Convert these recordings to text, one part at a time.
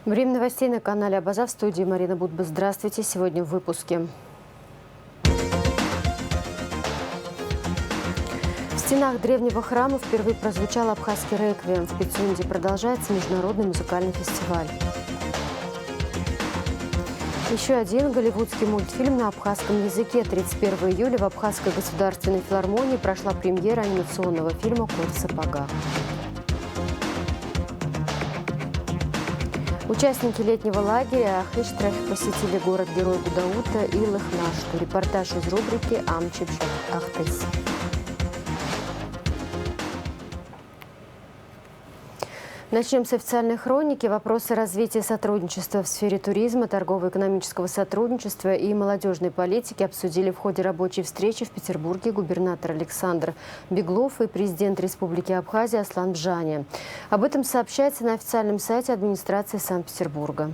Время новостей на канале Абаза, в студии Марина Будба. Здравствуйте. Сегодня в выпуске. В стенах древнего храма впервые прозвучал абхазский реквием. В Пицунде продолжается международный музыкальный фестиваль. Еще один голливудский мультфильм на абхазском языке. 31 июля в Абхазской государственной филармонии прошла премьера анимационного фильма «Кот в сапогах». Участники летнего лагеря Ахыштраф посетили город-герой Гудаута и Лыхнашту. Репортаж из рубрики «Амчепшат Ахтыс». Начнем с официальной хроники. Вопросы развития сотрудничества в сфере туризма, торгово-экономического сотрудничества и молодежной политики обсудили в ходе рабочей встречи в Петербурге губернатор Александр Беглов и президент Республики Абхазия Аслан Бжани. Об этом сообщается на официальном сайте администрации Санкт-Петербурга.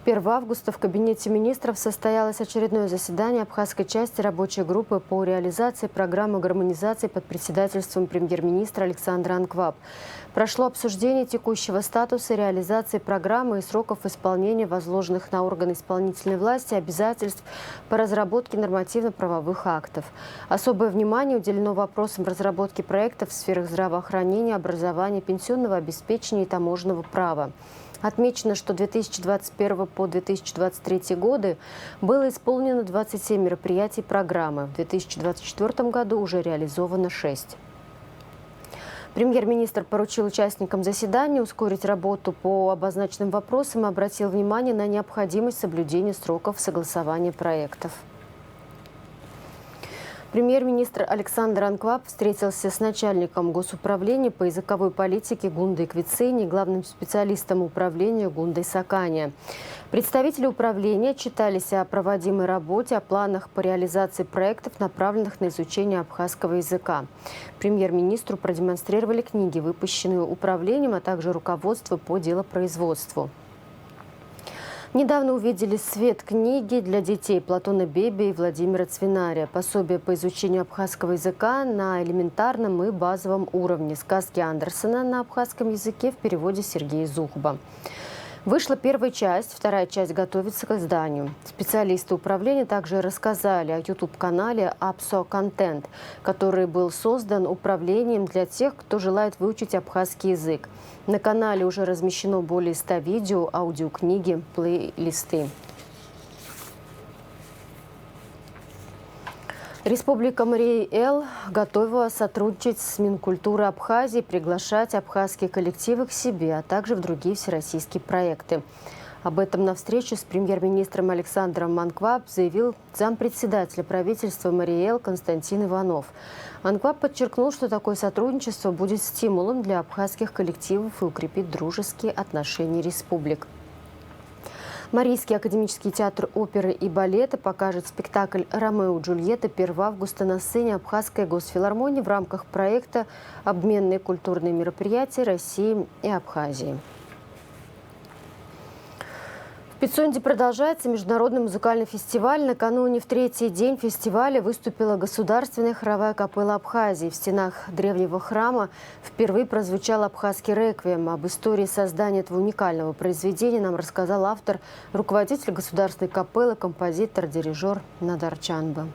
1 августа в Кабинете министров состоялось очередное заседание абхазской части рабочей группы по реализации программы гармонизации под председательством премьер-министра Александра Анкваб. Прошло обсуждение текущего статуса реализации программы и сроков исполнения возложенных на органы исполнительной власти обязательств по разработке нормативно-правовых актов. Особое внимание уделено вопросам разработки проектов в сферах здравоохранения, образования, пенсионного обеспечения и таможенного права. Отмечено, что 2021 по 2023 годы было исполнено 27 мероприятий программы. В 2024 году уже реализовано 6. Премьер-министр поручил участникам заседания ускорить работу по обозначенным вопросам и обратил внимание на необходимость соблюдения сроков согласования проектов. Премьер-министр Александр Анкваб встретился с начальником госуправления по языковой политике Гундой Квицини, главным специалистом управления Гундой Сакани. Представители управления отчитались о проводимой работе, о планах по реализации проектов, направленных на изучение абхазского языка. Премьер-министру продемонстрировали книги, выпущенные управлением, а также руководство по делопроизводству. Недавно увидели свет книги для детей Платона Беби и Владимира Цвинария. Пособие по изучению абхазского языка на элементарном и базовом уровне. Сказки Андерсена на абхазском языке в переводе Сергея Зухба. Вышла первая часть, вторая часть готовится к изданию. Специалисты управления также рассказали о YouTube-канале «Апсо Контент», который был создан управлением для тех, кто желает выучить абхазский язык. На канале уже размещено более 100 видео, аудиокниги, плейлисты. Республика Марий-Эл готова сотрудничать с Минкультурой Абхазии, приглашать абхазские коллективы к себе, а также в другие всероссийские проекты. Об этом на встрече с премьер-министром Александром Анкваб заявил зампредседателя правительства Марий-Эл Константин Иванов. Анкваб подчеркнул, что такое сотрудничество будет стимулом для абхазских коллективов и укрепит дружеские отношения республик. Марийский академический театр оперы и балета покажет спектакль «Ромео и Джульетта» 1 августа на сцене Абхазской госфилармонии в рамках проекта «Обменные культурные мероприятия России и Абхазии». В Пицунде продолжается международный музыкальный фестиваль. Накануне в третий день фестиваля выступила государственная хоровая капелла Абхазии. В стенах древнего храма впервые прозвучал абхазский реквием. Об истории создания этого уникального произведения нам рассказал автор, руководитель государственной капеллы, композитор, дирижер Надар Чанба.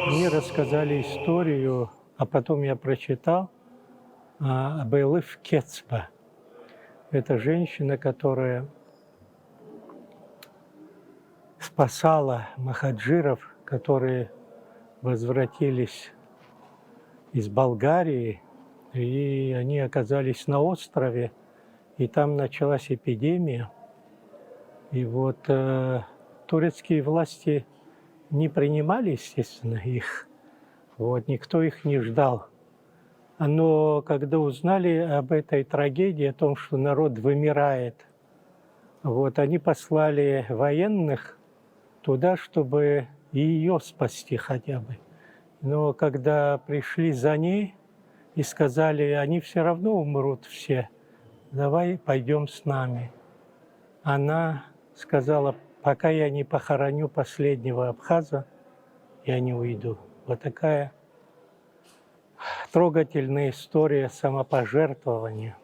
Мне рассказали историю, а потом я прочитал об Элиф Кецба. Это женщина, которая спасала махаджиров, которые возвратились из Болгарии, и они оказались на острове, и там началась эпидемия. И вот турецкие власти не принимали, естественно, их. Вот, никто их не ждал. Но когда узнали об этой трагедии, о том, что народ вымирает Вот, они послали военных туда, чтобы ее спасти хотя бы. Но когда пришли за ней и сказали, они все равно умрут все, давай пойдем с нами. Она сказала, пока я не похороню последнего абхаза, я не уйду. Вот такая трогательная история самопожертвования.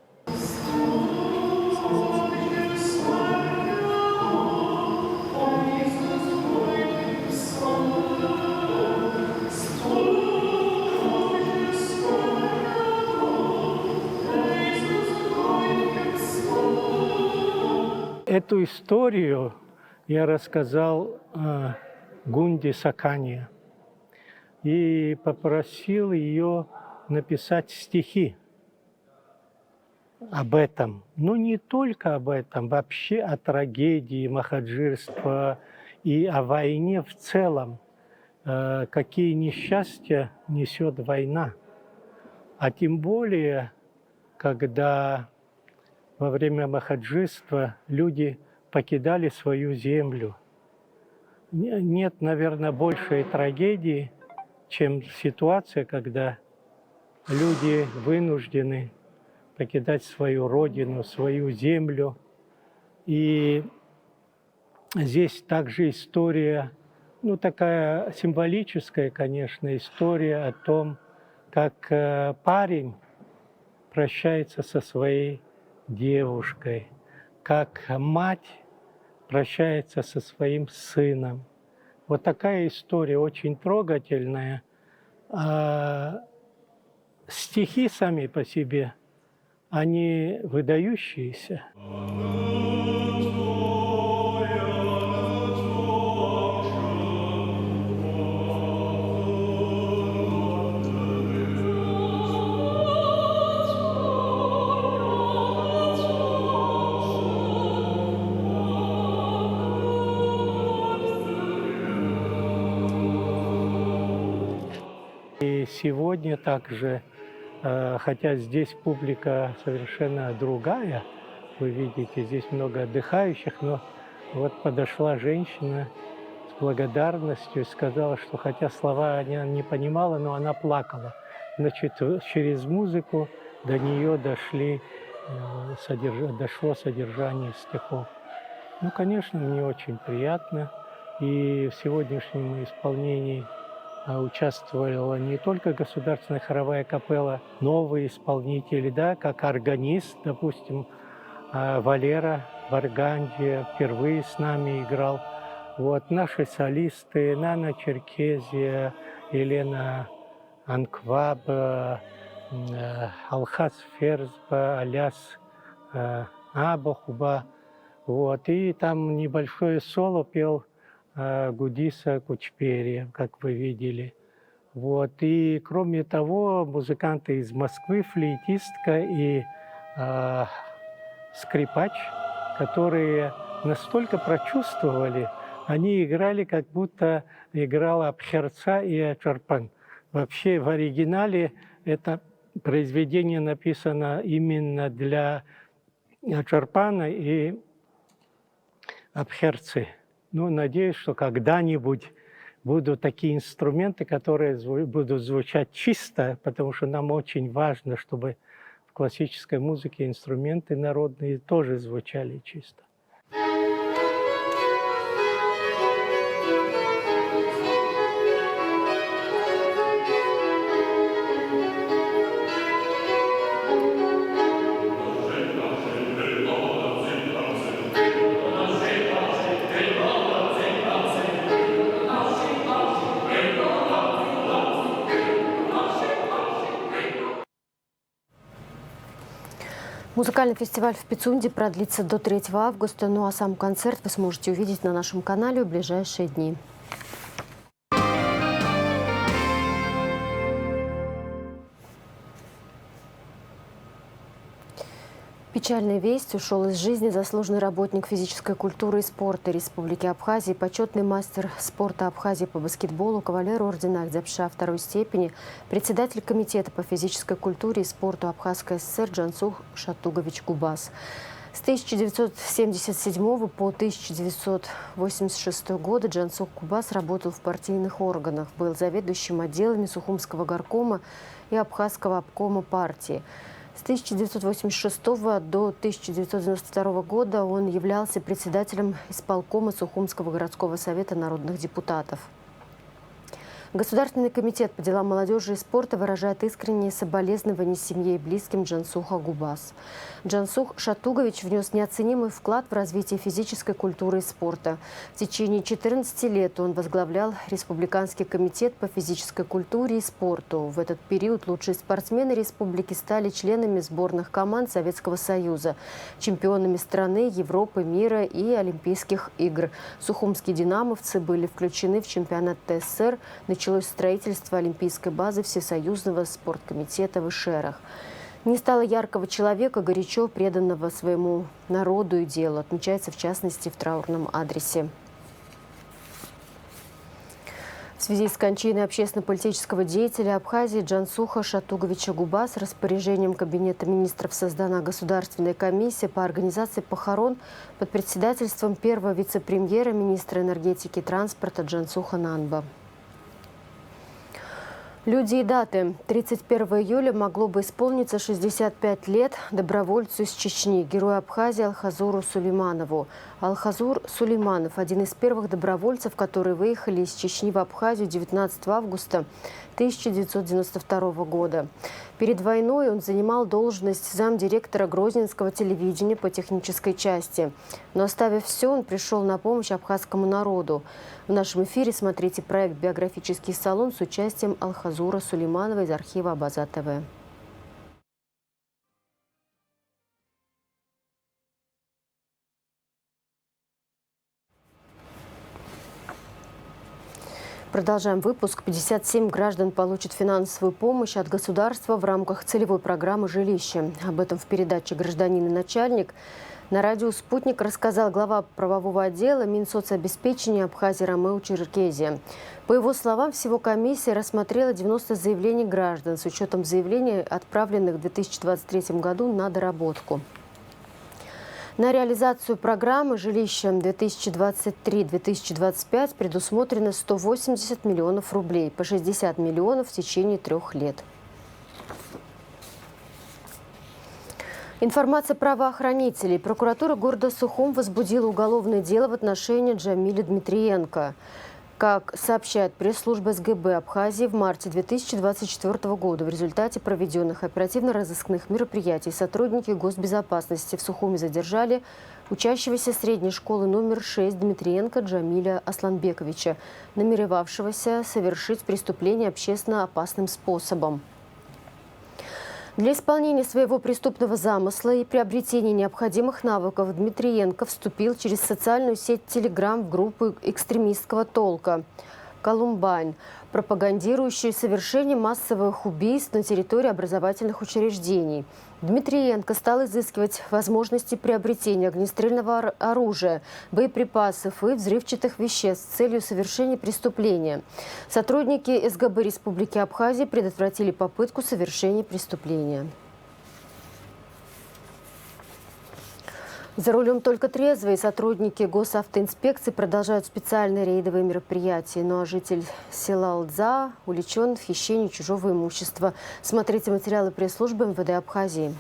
Эту историю я рассказал Гунде Сакане и попросил ее написать стихи об этом. Но не только об этом, вообще о трагедии махаджирства и о войне в целом. Какие несчастья несет война. А тем более, когда во время махаджирства люди покидали свою землю. Нет, наверное, большей трагедии, чем ситуация, когда люди вынуждены покидать свою родину, свою землю. И здесь также история, ну, такая символическая, конечно, история о том, как парень прощается со своей девушкой, как мать прощается со своим сыном. Вот такая история очень трогательная. А стихи сами по себе, они выдающиеся. И сегодня также, хотя здесь публика совершенно другая, вы видите, здесь много отдыхающих, но вот подошла женщина с благодарностью и сказала, что хотя слова она не понимала, но она плакала. Значит, через музыку до нее дошло содержание стихов. Ну, конечно, мне очень приятно. И в сегодняшнем исполнении участвовала не только государственная хоровая капелла, новые исполнители, да, как органист, допустим, Валера Варганджия впервые с нами играл. Вот наши солисты Нана Черкезия, Елена Анкваб, Алхас Ферзба, Аляс Абахуба. Вот. И там небольшое соло пел Гудиса Кучпери, как вы видели. Вот. И кроме того, музыканты из Москвы, флейтистка и скрипач, которые настолько прочувствовали, они играли, как будто играла Абхерца и Ачарпан. Вообще в оригинале это произведение написано именно для Ачарпана и Абхерцы. Ну, надеюсь, что когда-нибудь будут такие инструменты, которые будут звучать чисто, потому что нам очень важно, чтобы в классической музыке инструменты народные тоже звучали чисто. Музыкальный фестиваль в Пицунде продлится до 3 августа, ну а сам концерт вы сможете увидеть на нашем канале в ближайшие дни. Печальная весть. Ушел из жизни заслуженный работник физической культуры и спорта Республики Абхазии, почетный мастер спорта Абхазии по баскетболу, кавалер ордена Ахдзябша второй степени, председатель комитета по физической культуре и спорту Абхазской ССР Джансух Шатугович Губас. С 1977 по 1986 годы Джансух Губас работал в партийных органах, был заведующим отделами Сухумского горкома и Абхазского обкома партии. С 1986 до 1992 года он являлся председателем исполкома Сухумского городского совета народных депутатов. Государственный комитет по делам молодежи и спорта выражает искренние соболезнования семье и близким Джансуха Губас. Джансух Шатугович внес неоценимый вклад в развитие физической культуры и спорта. В течение 14 лет он возглавлял Республиканский комитет по физической культуре и спорту. В этот период лучшие спортсмены республики стали членами сборных команд Советского Союза, чемпионами страны, Европы, мира и Олимпийских игр. Сухумские динамовцы были включены в чемпионат ТССР. Началось строительство олимпийской базы Всесоюзного спорткомитета в Ишерах. Не стало яркого человека, горячо преданного своему народу и делу, отмечается в частности в траурном адресе. В связи с кончиной общественно-политического деятеля Абхазии Джансуха Шатуговича Губас распоряжением Кабинета министров создана Государственная комиссия по организации похорон под председательством первого вице-премьера, министра энергетики и транспорта Джансуха Нанба. Люди и даты. 31 июля могло бы исполниться 65 лет добровольцу из Чечни, герою Абхазии Алхазуру Сулейманову. Алхазур Сулейманов – один из первых добровольцев, которые выехали из Чечни в Абхазию 19 августа 1992 года. Перед войной он занимал должность замдиректора Грозненского телевидения по технической части. Но оставив все, он пришел на помощь абхазскому народу. В нашем эфире смотрите проект «Биографический салон» с участием Алхазура Сулейманова из архива Абаза ТВ. Продолжаем выпуск. 57 граждан получат финансовую помощь от государства в рамках целевой программы «Жилище». Об этом в передаче «Гражданин и начальник» на радио «Спутник» рассказал глава правового отдела Минсоцобеспечения Абхазии Ромео Черкезия. По его словам, всего комиссия рассмотрела 90 заявлений граждан с учетом заявлений, отправленных в 2023 году на доработку. На реализацию программы «Жилище 2023-2025» предусмотрено 180 миллионов рублей, по 60 миллионов в течение 3 лет. Информация правоохранителей. Прокуратура города Сухум возбудила уголовное дело в отношении Джамиля Дмитриенко. Как сообщает пресс-служба СГБ Абхазии, в марте 2024 года в результате проведенных оперативно-розыскных мероприятий сотрудники госбезопасности в Сухуме задержали учащегося средней школы номер 6 Дмитриенко Джамиля Асланбековича, намеревавшегося совершить преступление общественно опасным способом. Для исполнения своего преступного замысла и приобретения необходимых навыков Дмитриенко вступил через социальную сеть Telegram в группу экстремистского толка «Колумбайн», пропагандирующую совершение массовых убийств на территории образовательных учреждений. Дмитриенко стал изыскивать возможности приобретения огнестрельного оружия, боеприпасов и взрывчатых веществ с целью совершения преступления. Сотрудники СГБ Республики Абхазия предотвратили попытку совершения преступления. За рулем только трезвые. Сотрудники госавтоинспекции продолжают специальные рейдовые мероприятия. Ну а житель села Алдза увлечен в хищении чужого имущества. Смотрите материалы пресс-службы МВД Абхазии.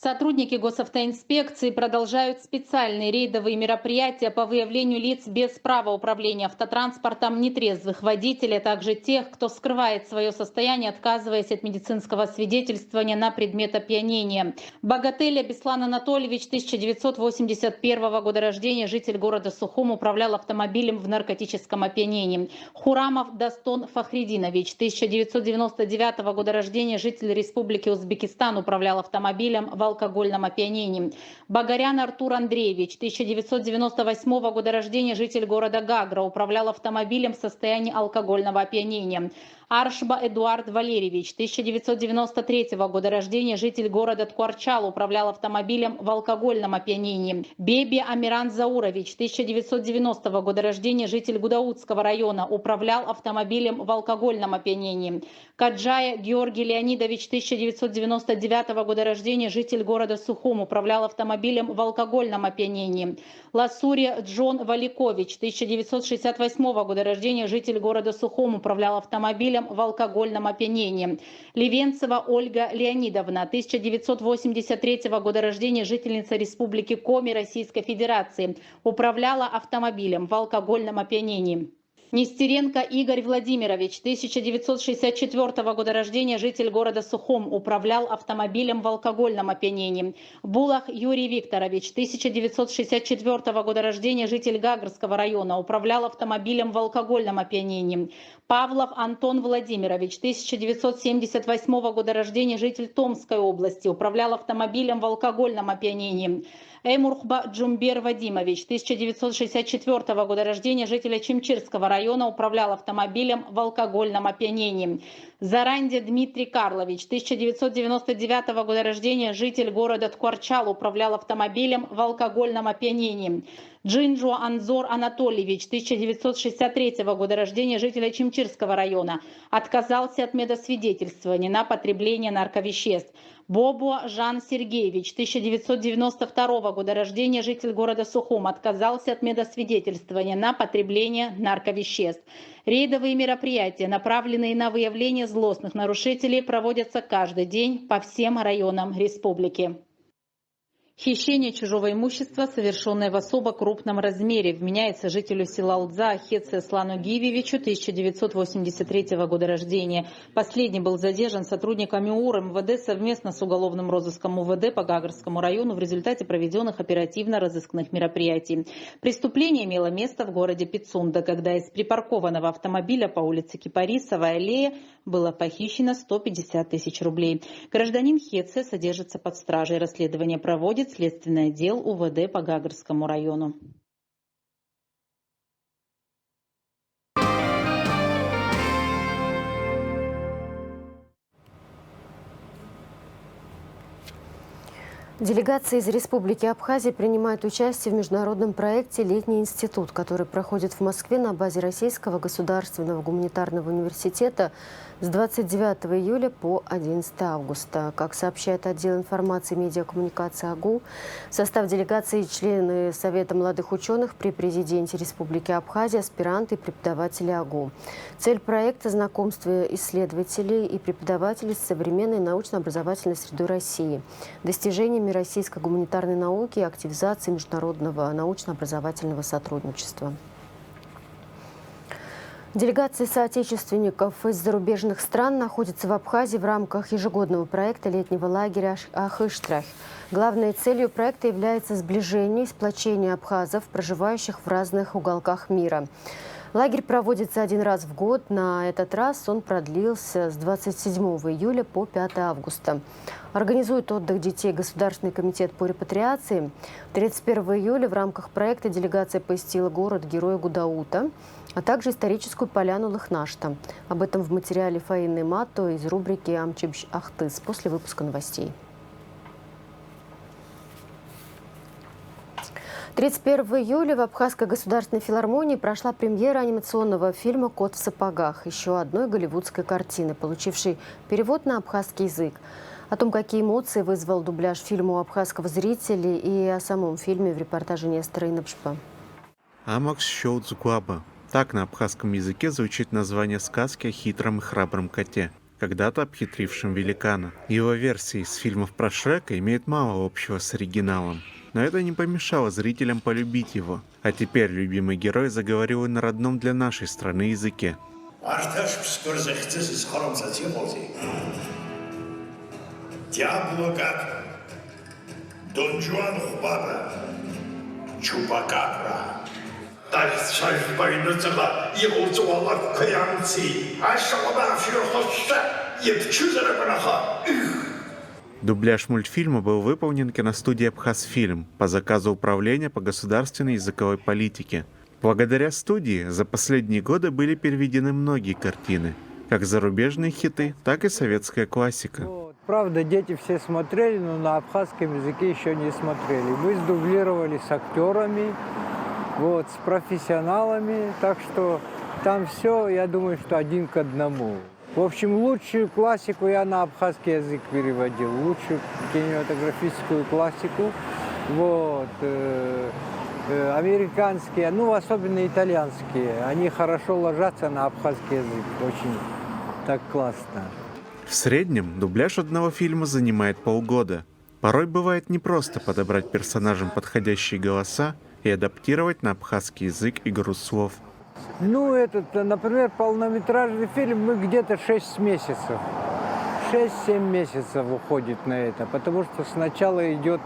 Сотрудники госавтоинспекции продолжают специальные рейдовые мероприятия по выявлению лиц без права управления автотранспортом, нетрезвых водителей, а также тех, кто скрывает свое состояние, отказываясь от медицинского свидетельствования на предмет опьянения. Богателя Беслан Анатольевич, 1981 года рождения, житель города Сухум, управлял автомобилем в наркотическом опьянении. Хурамов Дастон Фахридинович, 1999 года рождения, житель Республики Узбекистан, управлял автомобилем в алкогольном опьянении. Багарян Артур Андреевич, 1998 года рождения, житель города Гагра, управлял автомобилем в состоянии алкогольного опьянения. Аршба Эдуард Валерьевич, 1993 года рождения, житель города Ткуарчал, управлял автомобилем в алкогольном опьянении. Беби Амиран Заурович, 1990 года рождения, житель Гудаутского района, управлял автомобилем в алкогольном опьянении. Каджая Георгий Леонидович, 1999 года рождения, житель города Сухум, управлял автомобилем в алкогольном опьянении. Ласури Джон Валикович, 1968 года рождения, житель города Сухум, управлял автомобилем в алкогольном опьянении. Ливенцева Ольга Леонидовна, 1983 года рождения, жительница Республики Коми Российской Федерации, управляла автомобилем в алкогольном опьянении. Нестеренко Игорь Владимирович, 1964 года рождения, житель города Сухум, управлял автомобилем в алкогольном опьянении. Булах Юрий Викторович, 1964 года рождения, житель Гагарского района, управлял автомобилем в алкогольном опьянении. Павлов Антон Владимирович, 1978 года рождения, житель Томской области, управлял автомобилем в алкогольном опьянении. Эмурхба Джумбер Вадимович, 1964 года рождения, житель Чимчирского района, управлял автомобилем в алкогольном опьянении. Заранде Дмитрий Карлович, 1999 года рождения, житель города Ткуарчал, управлял автомобилем в алкогольном опьянении. Джинджо Анзор Анатольевич, 1963 года рождения, житель Чимчирского района, отказался от медосвидетельствования на потребление нарковеществ. Бобо Жан Сергеевич, 1992 года рождения, житель города Сухум, отказался от медосвидетельствования на потребление нарковеществ. Рейдовые мероприятия, направленные на выявление злостных нарушителей, проводятся каждый день по всем районам республики. Хищение чужого имущества, совершенное в особо крупном размере, вменяется жителю села Лдза Ахеце Слану Гивевичу, 1983 года рождения. Последний был задержан сотрудниками УР МВД совместно с уголовным розыском УВД по Гагарскому району в результате проведенных оперативно-розыскных мероприятий. Преступление имело место в городе Пицунда, когда из припаркованного автомобиля по улице Кипарисовая аллея было похищено 150 тысяч рублей. Гражданин Хеце содержится под стражей. Расследование проводит следственный отдел УВД по Гагарскому району. Делегация из Республики Абхазия принимает участие в международном проекте «Летний институт», который проходит в Москве на базе Российского государственного гуманитарного университета с 29 июля по 11 августа. Как сообщает отдел информации и медиакоммуникации АГУ, в состав делегации члены Совета молодых ученых при президенте Республики Абхазия, аспиранты и преподаватели АГУ. Цель проекта – знакомство исследователей и преподавателей с современной научно-образовательной средой России, достижениями российской гуманитарной науки и активизации международного научно-образовательного сотрудничества. Делегации соотечественников из зарубежных стран находятся в Абхазии в рамках ежегодного проекта летнего лагеря «Ахыштрах». Главной целью проекта является сближение и сплочение абхазов, проживающих в разных уголках мира. Лагерь проводится один раз в год. На этот раз он продлился с 27 июля по 5 августа. Организует отдых детей Государственный комитет по репатриации. 31 июля в рамках проекта делегация посетила город-герой Гудаута, а также историческую поляну Лыхнашта. Об этом в материале Фаины Матто из рубрики «Амчибщ Ахтыс» после выпуска новостей. 31 июля в Абхазской государственной филармонии прошла премьера анимационного фильма «Кот в сапогах», еще одной голливудской картины, получившей перевод на абхазский язык. О том, какие эмоции вызвал дубляж фильма у абхазского зрителя, и о самом фильме в репортаже Нестора Инапшпа. Амакс Шоудзгуаба. Так на абхазском языке звучит название сказки о хитром и храбром коте, когда-то обхитрившем великана. Его версии из фильмов про Шрека имеют мало общего с оригиналом. Но это не помешало зрителям полюбить его. А теперь любимый герой заговорил и на родном для нашей страны языке. Дубляж мультфильма был выполнен киностудией «Абхазфильм» по заказу Управления по государственной языковой политике. Благодаря студии за последние годы были переведены многие картины. как зарубежные хиты, так и советская классика. Вот. Правда, дети все смотрели, но на абхазском языке еще не смотрели. Мы сдублировали с актерами, вот, с профессионалами, так что там все, я думаю, что 1 к 1. В общем, лучшую классику я на абхазский язык переводил, лучшую кинематографическую классику, вот, американские, ну, особенно итальянские, они хорошо ложатся на абхазский язык, очень так классно. В среднем дубляж одного фильма занимает полгода. Порой бывает непросто подобрать персонажам подходящие голоса и адаптировать на абхазский язык игру слов. Ну, например, полнометражный фильм мы где-то 6 месяцев. 6-7 месяцев уходит на это, потому что сначала идет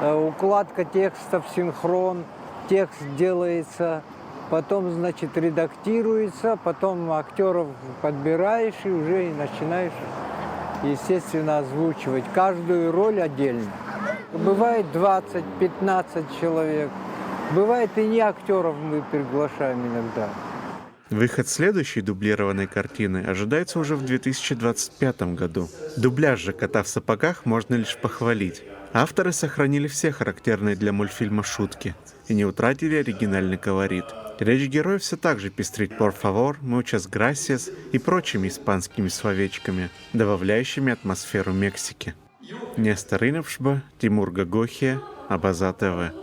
укладка текстов, синхрон, текст делается, потом, значит, редактируется, потом актеров подбираешь и уже и начинаешь, естественно, озвучивать каждую роль отдельно. Бывает 20-15 человек. Бывает и не актеров мы приглашаем иногда. Выход следующей дублированной картины ожидается уже в 2025 году. Дубляж же «Кота в сапогах» можно лишь похвалить. Авторы сохранили все характерные для мультфильма шутки и не утратили оригинальный колорит. Речь героев все так же пестрит «por favor», «muchas gracias» и прочими испанскими словечками, добавляющими атмосферу Мексики. Нестор Иновшба, Тимур Гагохия, Абаза ТВ.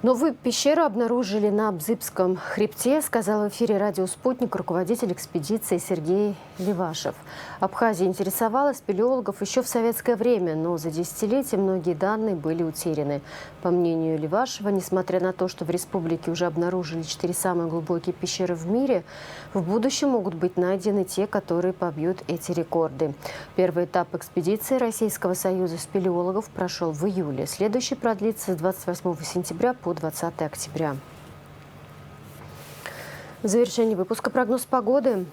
Новую пещеру обнаружили на Абзыбском хребте, сказал в эфире радио «Спутник» руководитель экспедиции Сергей Левашев. Абхазия интересовала спелеологов еще в советское время, но за десятилетия многие данные были утеряны. По мнению Левашева, несмотря на то, что в республике уже обнаружили 4 самые глубокие пещеры в мире, в будущем могут быть найдены те, которые побьют эти рекорды. Первый этап экспедиции Российского союза спелеологов прошел в июле. Следующий продлится с 28 сентября по 20 октября. В завершении выпуска прогноз погоды.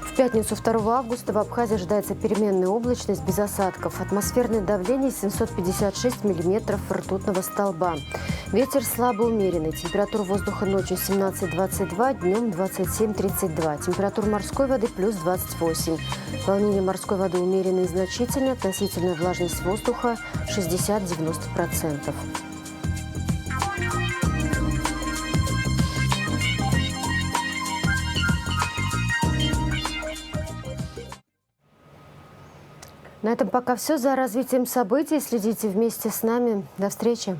В пятницу 2 августа в Абхазии ожидается переменная облачность без осадков. Атмосферное давление 756 миллиметров ртутного столба. Ветер слабо умеренный. Температура воздуха ночью 17-22, днем 27-32. Температура морской воды плюс 28. Волнение морской воды умеренное и значительное. Относительная влажность воздуха 60-90%. На этом пока все. За развитием событий следите вместе с нами. До встречи.